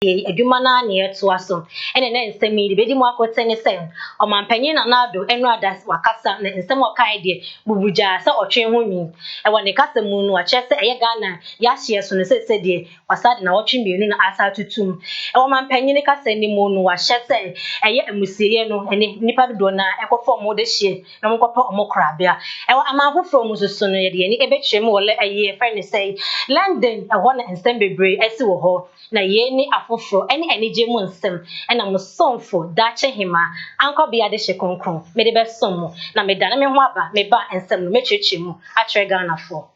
adwuma na ne eto aso ene na nsem yi bedi mu akote ne sem omampanyin na nado enu adas wakasa na nsem okai de bubuja se otwe ho nwi e wone kasa mu no ache se eye Ghana ya hye so ne se de wasade na otwe mienu na asa tutum e omampanyin kasa ni mu no wa hye se eye amusieye no ene nipa do na ekofo mo de hye na mkopa omokrabia e amafofo mu soso no ye de ni ebetwem wole eye friend say London e ho na nsem bebre esi wo ho na ye ni afoforo ene jemu nsem ena mo somfo dache hima ankobia de hye konkron me de be som na me dana me ho aba me ba nsem no mecheche mu atre Ghana fo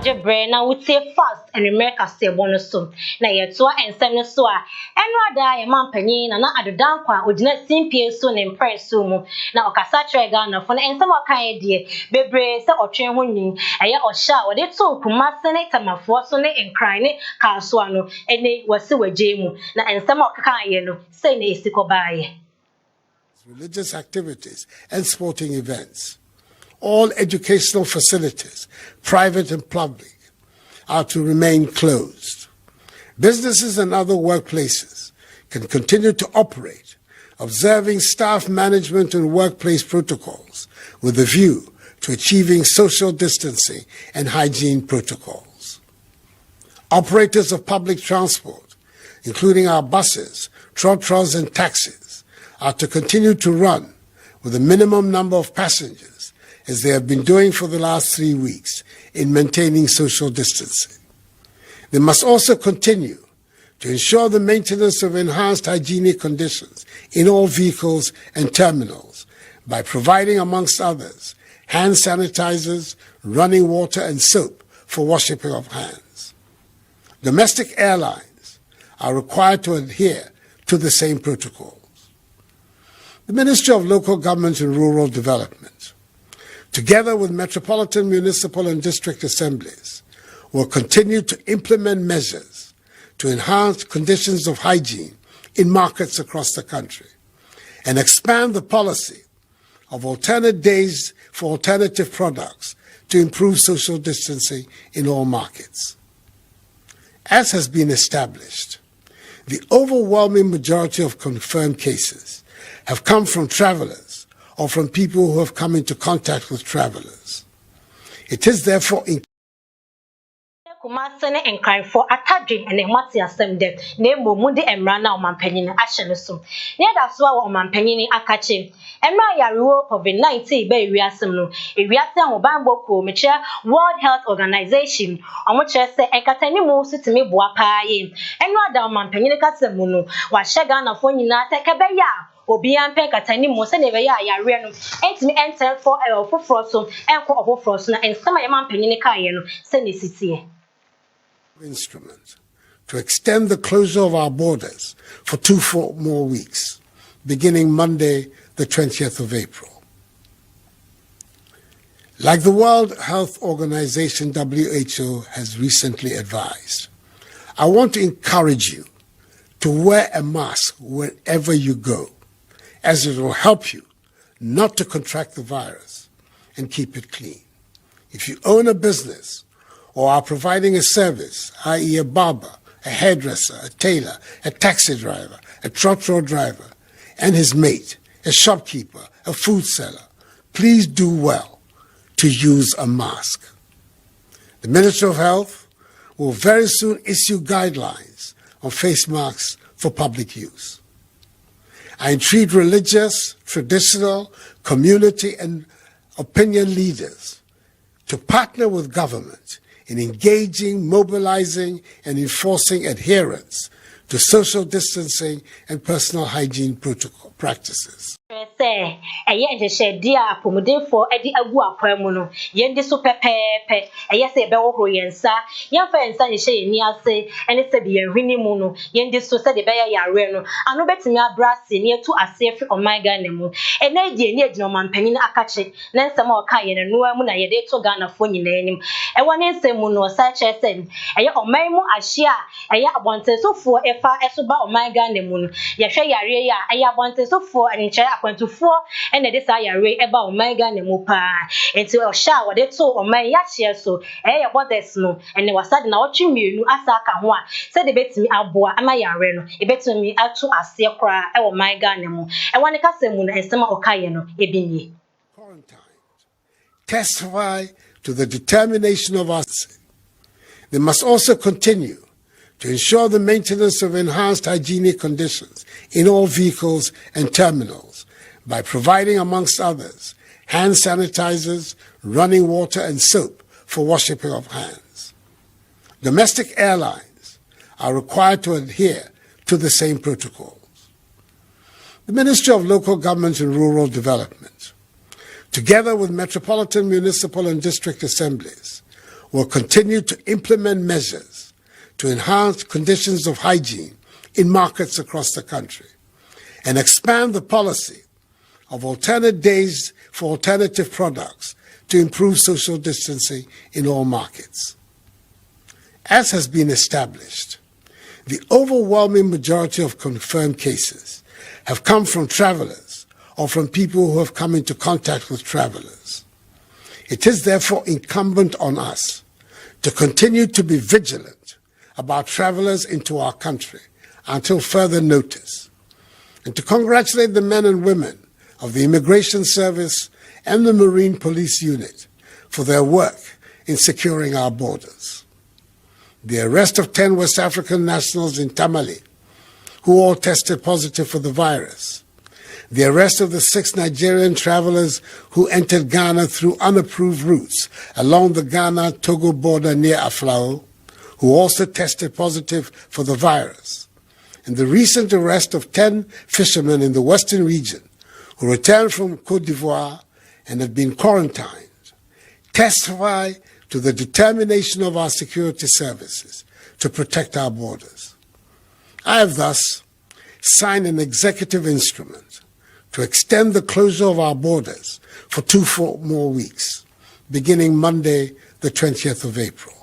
Jebre na wutie fast and America say bonus so na yeto ensem no so a eno ada ye mampanyin na adodan kwa ogina simpie so na impress so mu na okasa tre Ghana fo na ensem okan de bebre se otwe ho nyin eye ohya wo de to kuma senator mafo so ne enkran ne kaso ano ene wase waje mu na ensem okan ye no say na esikobaaye religious activities and sporting events. All educational facilities, private and public, are to remain closed. Businesses and other workplaces can continue to operate, observing staff management and workplace protocols with a view to achieving social distancing and hygiene protocols. Operators of public transport, including our buses, trotros and taxis, are to continue to run with a minimum number of passengers as they have been doing for the last 3 weeks in maintaining social distancing. They must also continue to ensure the maintenance of enhanced hygienic conditions in all vehicles and terminals by providing, amongst others, hand sanitizers, running water and soap for washing of hands. Domestic airlines are required to adhere to the same protocols. The Ministry of Local Government and Rural Development, together with metropolitan, municipal and district assemblies, will continue to implement measures to enhance conditions of hygiene in markets across the country and expand the policy of alternate days for alternative products to improve social distancing in all markets. As has been established, the overwhelming majority of confirmed cases have come from travelers or from people who have come into contact with travelers. It is therefore Kumasene enkranfo atadwe ene hwate asem de na emo mu de emra na omampanyin ahye no so ne da so a omampanyin akache emra yarewo COVID-19 ba ewiasem no ewiase ahobanbo ko meche World Health Organization omo chere se enkatani mu sitimi boa paaye eno ada omampanyin kasem no wa hye Ghana fo nyina tekebe ya obi ampe katani mo se ne be ya yare no entimi enter for foforo so enko ofoforo so na ensema ya mampanyin kaaye no se ne sitie instrument to extend the closure of our borders for 2 more weeks, beginning Monday, the 20th of April. Like the World Health Organization, WHO, has recently advised, I want to encourage you to wear a mask wherever you go, as it will help you not to contract the virus and keep it clean. If you own a business or are providing a service, i.e. a barber, a hairdresser, a tailor, a taxi driver, a trotro driver, and his mate, a shopkeeper, a food seller, please do well to use a mask. The Ministry of Health will very soon issue guidelines on face masks for public use. I entreat religious, traditional, community, and opinion leaders to partner with government in engaging, mobilizing, and enforcing adherence to social distancing and personal hygiene protocol practices. say ɛyɛ nhyehyɛde a apɔmudenfoɔ de agu akwan mu no yɛndi so pɛpɛɛpɛ ɛyɛ sɛ yɛbɛhohoro yɛn nsa yɛmfa yɛn nsa nhyɛ yɛn ani ase ɛne sɛ de yɛn hwene mu no yɛndi so sɛ de bɛyɛ yareɛ no ano bɛtumi abra ase ne yɛtu aseɛ fi ɔman Ghana mu ɛnɛ deɛ ne agyina ɔmanpanyin akakye na nsɛm a ɔka yɛn noa mu na yɛde to Ghanafoɔ nyinaa anim ɛwɔ ne nsɛm mu no ɔsa kyerɛ sɛ ɛyɛ ɔman mu ahye a ɛyɛ abɔntensofoɔ ɛfa ɛso ba ɔman Ghana mu no yɛhwɛ yareɛ yi a ɛyɛ abɔntensofoɔ ɛnkyɛn akwantufoɔ ɛna de saa yare ɛba ɔman Ghana mu paa nti ɔhyɛ a wɔde to ɔman yɛahyɛ so ɛyɛ borders no ɛne wasade na ɔtwe mmienu asa aka ho a sɛde betumi aboa ama yare no ebetumi ato aseɛ koraa ɛwɔ ɔman Ghana mu ɛwɔ ne kasa mu no nsɛm a ɔkaeɛ no ebi nie testify to the determination of us. They must also continue to ensure the maintenance of enhanced hygienic conditions in all vehicles and terminals by providing, amongst others, hand sanitizers, running water and soap for washing of hands. Domestic airlines are required to adhere to the same protocols. The Ministry of Local Government and Rural Development, together with metropolitan, municipal and district assemblies, will continue to implement measures to enhance conditions of hygiene in markets across the country and expand the policy of alternate days for alternative products to improve social distancing in all markets. As has been established, the overwhelming majority of confirmed cases have come from travelers or from people who have come into contact with travelers. It is therefore incumbent on us to continue to be vigilant about travelers into our country until further notice, and to congratulate the men and women of the Immigration Service and the Marine Police Unit for their work in securing our borders. The arrest of 10 West African nationals in Tamale, who all tested positive for the virus, the arrest of the 6 Nigerian travelers who entered Ghana through unapproved routes along the Ghana-Togo border near Aflao, who also tested positive for the virus, and the recent arrest of 10 fishermen in the western region who returned from Côte d'Ivoire and have been quarantined, testify to the determination of our security services to protect our borders. I have thus signed an executive instrument to extend the closure of our borders for 2 more weeks, beginning Monday, the 20th of April.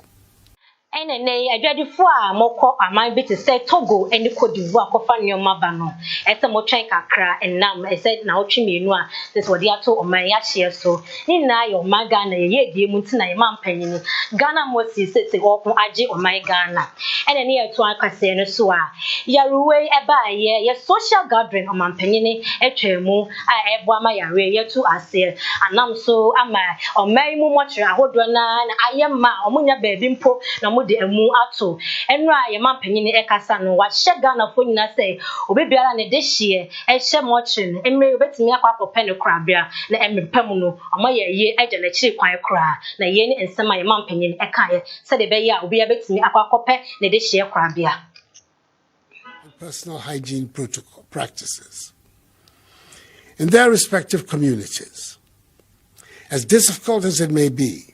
ɛnene adwadifo a mokɔ aman bi te sɛ Togo ne Côte d'Ivoire kɔfa nneɛma ba no ɛsɛ motwɛn kakra ɛnam ɛsɛ na ɔtwe mmienu a sɛ wɔde ato ɔman yɛahyɛ so ne nyinaa yɛ ɔman Ghana yɛyɛ die mu nti na yɛma mpanyin Ghana mosi sese wɔko agye ɔman Ghana ɛnene yɛto akaseɛ no so a yaruwe ɛbaayɛ yɛ social gathering ɔman panyin atwa mu a ɛboa ama yare yɛto aseɛ anam so ama ɔman mu mɔkyerɛ ahodoɔ na ayɛ ma ɔmonya baabi mpo na de emu ato enra ye mampanyin ekasa no wa hye Ghana fo nyina sɛ obebiara ne de hye ɛhye mochen emre obetimi akwa akɔpɛ ne korabea na emepam no ɔma yɛ ye agya na kiri kwan kora na ye ne nsɛm a ye mampanyin ɛkae sɛ de bɛyɛ a obi abetimi akwa akɔpɛ ne de hye korabea. Personal hygiene protocol practices in their respective communities. As difficult as it may be,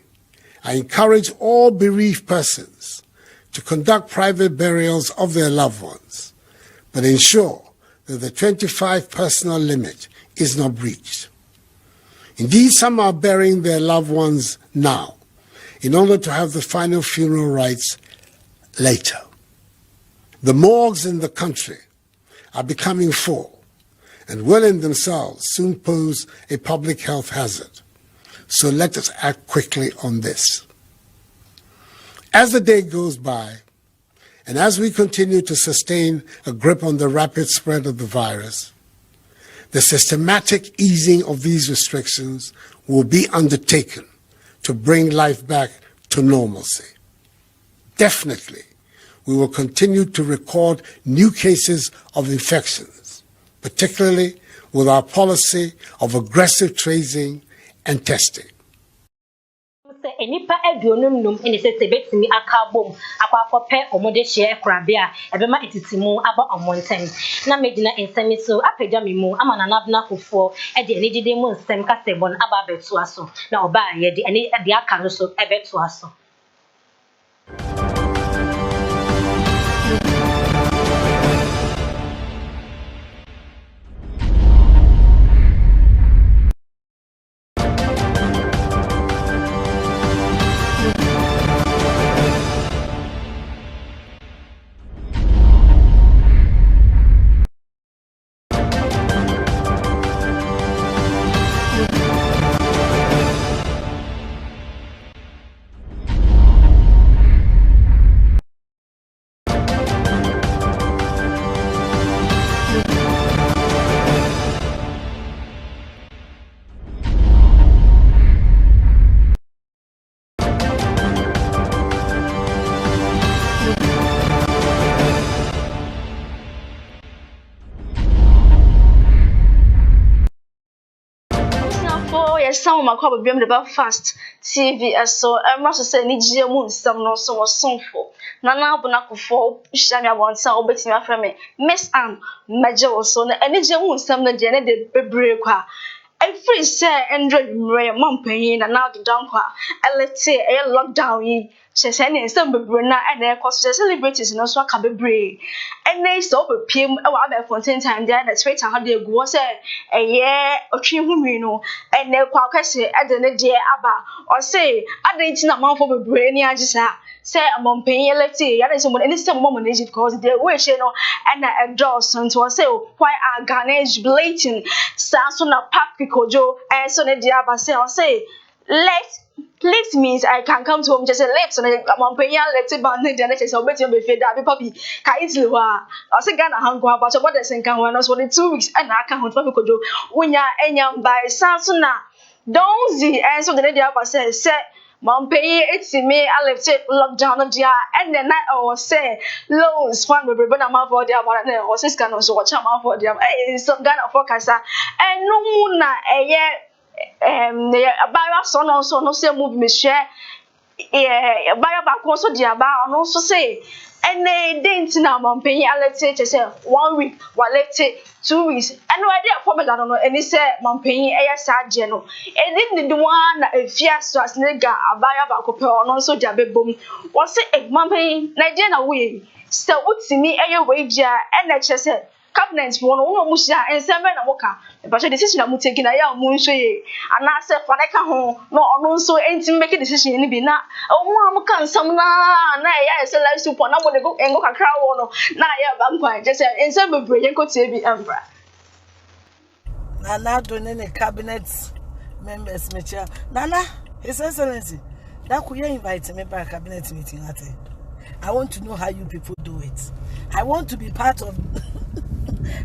I encourage all bereaved persons to conduct private burials of their loved ones, but ensure that the 25 personal limit is not breached. Indeed, some are burying their loved ones now in order to have the final funeral rites later. The morgues in the country are becoming full and will in themselves soon pose a public health hazard. So let us act quickly on this. As the day goes by, and as we continue to sustain a grip on the rapid spread of the virus, the systematic easing of these restrictions will be undertaken to bring life back to normalcy. Definitely, we will continue to record new cases of infections, particularly with our policy of aggressive tracing and testing. sɛ enipa aduonum num ɛna sɛ betumi aka bom akɔ akɔpɛ ɔmo de hyɛ korabea ɛbɛma etitimu aba ɔmo ntɛm na medina nsɛm so apagya me mu ama Nana Akufo ɛde anigye mu nsɛm kasɛbɔ no aba abɛtoa so na ɔbaa yɛde ɛne ɛde aka no so ɛbɛtoa so. Some of my crop be about fast TV so must say ni gye mu nsam no so wasonfo Nana Akufo Shania wonsa obetimi afra me Miss Ann Major so na ani gye mu nsam no de ne de bebre kwa every say 100 million mampanyin na now down kwa elete lockdown yi say ne nsam bebre na e cause celebrities no so aka bebre ene so bepiem e wa ba fontain time there na Twitter ha de egu say eye otwe humi no ene kwa kwese e de ne de aba o say adanti na manfo bebre ni agisa say amampanyin elete ya de so mo ene say mo na Egypt cause the way she no ena endorse nto say why are Ghana jubilating so na pack kojo so ne dia ba say let means I can come to home just say let so na mampenya let ban ne dia na say obetio be fe da be papi ka Italy wa o say Ghana hanko about so what the sen kan wa so the 2 weeks and aka hon papi kojo wonya enya by so na don't see so the dia ba say mampenyi etimi alefte lockdown no dia and then I was say loans fund be na ma for dia ba na o say scan so watch ma for dia so Ghana forecast and no mu na eye abayo so no say move me share abayo ba ko so dia ba no so say ene dent na mampenyi alefte say 1 week walete 2 weeks and no idea formula no any say mampenyi eye saje no edi the one na efia so as nega abaya ba ko pe ono so dia bebom wo say mampenyi Nigeria na we say utimi eye wegia and na che say cabinet for no mu sia enseme na moka but the decision na mu take na ya mu nso ye ana say faneka ho no ono nso enti make decision ni bi na omo amka nsam na ya say life support na mo de go engo kakra wo no na ya ba nkwan je say enseme bebre yen ko tie bi embra Nana donate cabinet members mecha Nana His Excellency that could you invite me back cabinet meeting at it. I want to know how you people do it. I want to be part of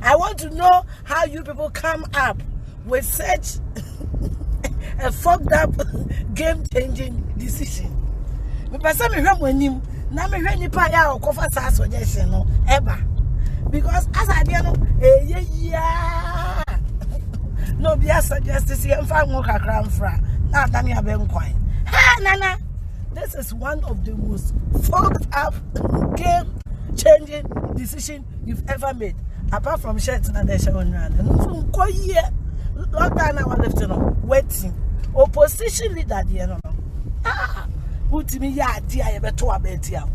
I want to know how you people come up with such a fucked up game-changing decision. Me person me hwem wanim na me hwe nipa ya okofa sa suggestion no eba because as I dey no yeah no be suggest to see emfa nwo kakra mfra na adani abenkwan ha Nana this is one of the most fucked up game-changing decision you've ever made. Apart from shirt na the show on run. No ko here. Lockdown na left no. Waiting. Opposition leader there no. Utimi ya dia ye beto abeti am.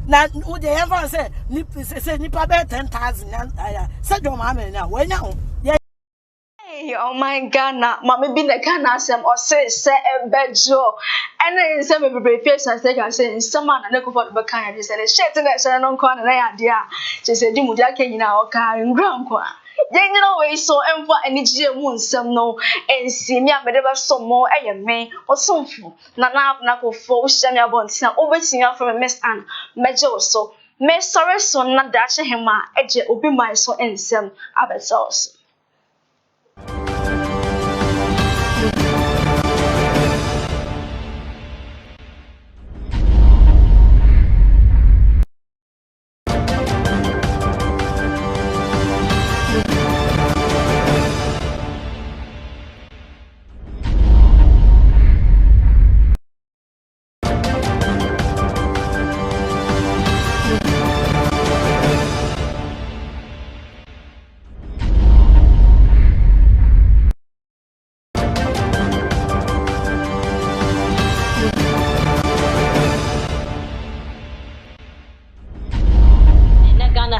Na wo dey ever say nipa be 10,000 na say do ma me na. Wanya ho. Hey, oh my Ghana, mama be the Ghana sem or say bejo. And then some me be face and say some man na ko for kind just say shit na say no kwa na idea. She say di mu dia kenyina o ka ngram kwa. Yen no way so emfa anigye mu nsam no ensi mi amede ba so mo eye me osomfo na ko fo wo hia me abontia obetinya from Miss Ann Major so me sorry so na da hye hema eje obi mai so ensem abesos.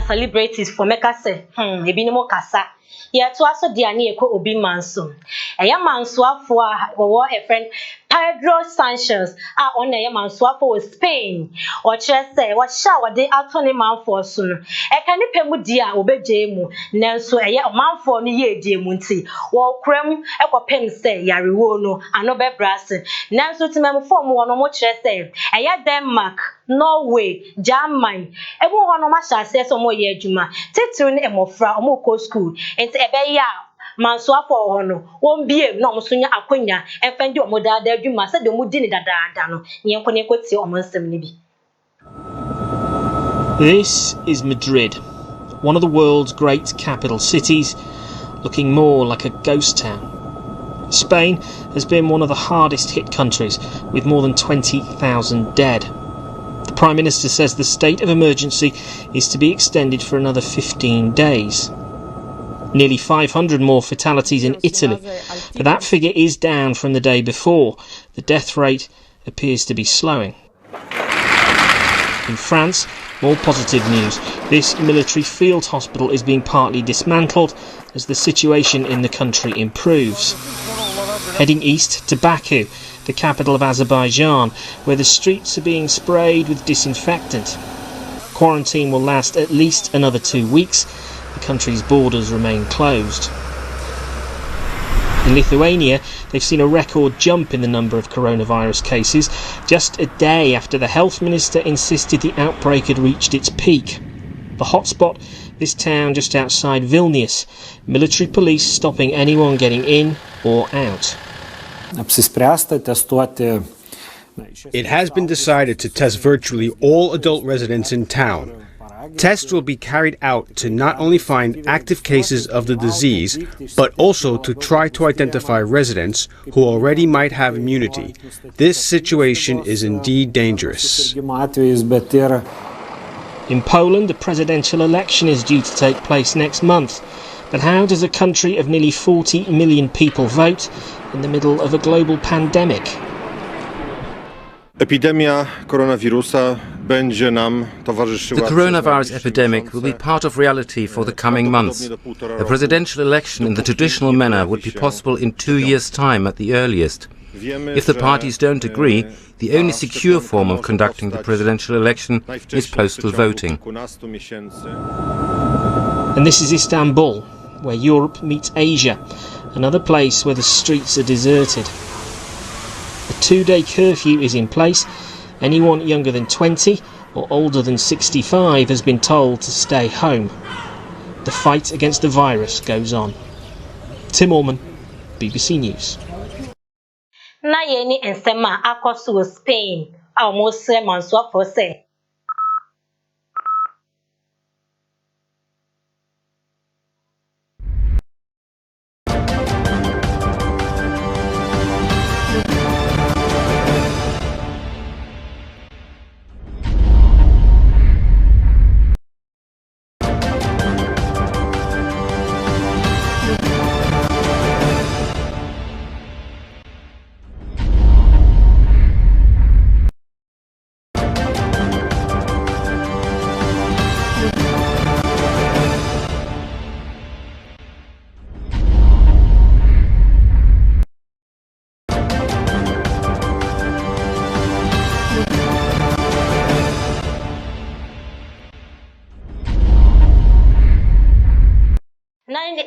celebrities for make us say ebi ni mo kasa ye to aso dia na ekọ obi manso eya manso afo a wo a friend Pedro Sanchez on na eya manso afo with Spain o chere say wo sha wo de ato ne manfo so no e ka ni pemu dia obeje mu nanso eya manfo no ye die mu nti wo kram ekopem say yarewo no ano be Brazil nanso timem form wo no mo chere say eya Denmark Norway, Germany, ebu hono ma hyase so mo ye adwuma. Tetiru ne emofra omo ko school. Enti ebe ya manso afọ hono. Won biem na omo so nya akonya enfendi omo dada adwuma se de omo di ne dada no. Yenko ne kwoti omo nsem ne bi. This is Madrid, one of the world's great capital cities, looking more like a ghost town. Spain has been one of the hardest hit countries, with more than 20,000 dead. The Prime Minister says the state of emergency is to be extended for another 15 days. Nearly 500 more fatalities in Italy, but that figure is down from the day before. The death rate appears to be slowing. In France, more positive news. This military field hospital is being partly dismantled as the situation in the country improves. Heading east to Baku, the capital of Azerbaijan, where the streets are being sprayed with disinfectant. Quarantine will last at least another 2 weeks. The country's borders remain closed. In Lithuania, they've seen a record jump in the number of coronavirus cases, just a day after the health minister insisted the outbreak had reached its peak. The hotspot, this town just outside Vilnius. Military police stopping anyone getting in or out. It has been decided to test virtually all adult residents in town. Tests will be carried out to not only find active cases of the disease, but also to try to identify residents who already might have immunity. This situation is indeed dangerous. In Poland, the presidential election is due to take place next month. But how does a country of nearly 40 million people vote in the middle of a global pandemic? The coronavirus epidemic will be part of reality for the coming months. A presidential election in the traditional manner would be possible in 2 years' time at the earliest. If the parties don't agree, the only secure form of conducting the presidential election is postal voting. And this is Istanbul, where Europe meets Asia, another place where the streets are deserted. A 2-day curfew is in place. Anyone younger than 20 or older than 65 has been told to stay home. The fight against the virus goes on. Tim Orman, BBC News. Na ye ni ensema akoso Spain almost manso for say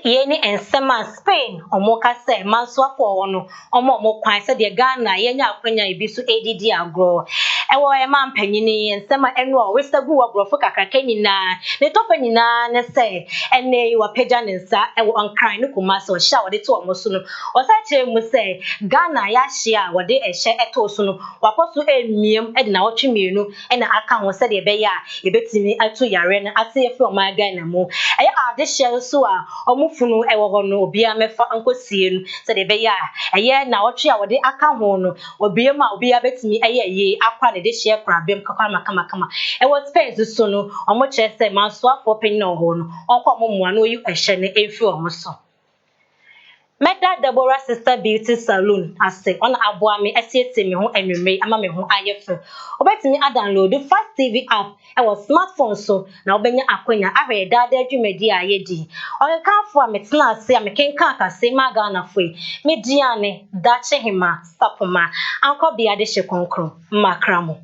ye ni ensema Spain omoka se manso afọ no omo kwan se de Ghana ye nya akwanya ebiso edidi agro ewo e man panyini ensema eno wesagu agrofo kakraka nyina ne topa nyina ne se ene wa pagya ne nsa ewo onkran ne kuma se o sha wo de to omo so no o sa kire mu se Ghana ya hia wo de ehye eto so no wakoso emiem e de na wotwe mienu e na aka ho se de be ya ebetimi ato yare ne ase efe o ma Ghana mu eye ade hye so a omufunu ewo ho no obia mefa ankosie nu se de be ya eye na wotwe a wo de aka ho no obia ma obia betimi eye ye akwa ne de hye kra bem kakwa kama ewo space so no omo kire se manso afọ penyin no ho no onko mo moa no yi ehye ne efi omo so Meda Deborah Sister Beauty Salon ase on aboa me asiesie me ho anwumre ama me ho ayefe. Obetimi download the Fast TV app e wo smartphone so na obenya akonya ahwe dada adwumadi a yedi. Oyekanfo a metena ase a mekenka akase maga na foi. Mediane dache hima sapoma. Anko bia de hye konkro makramo.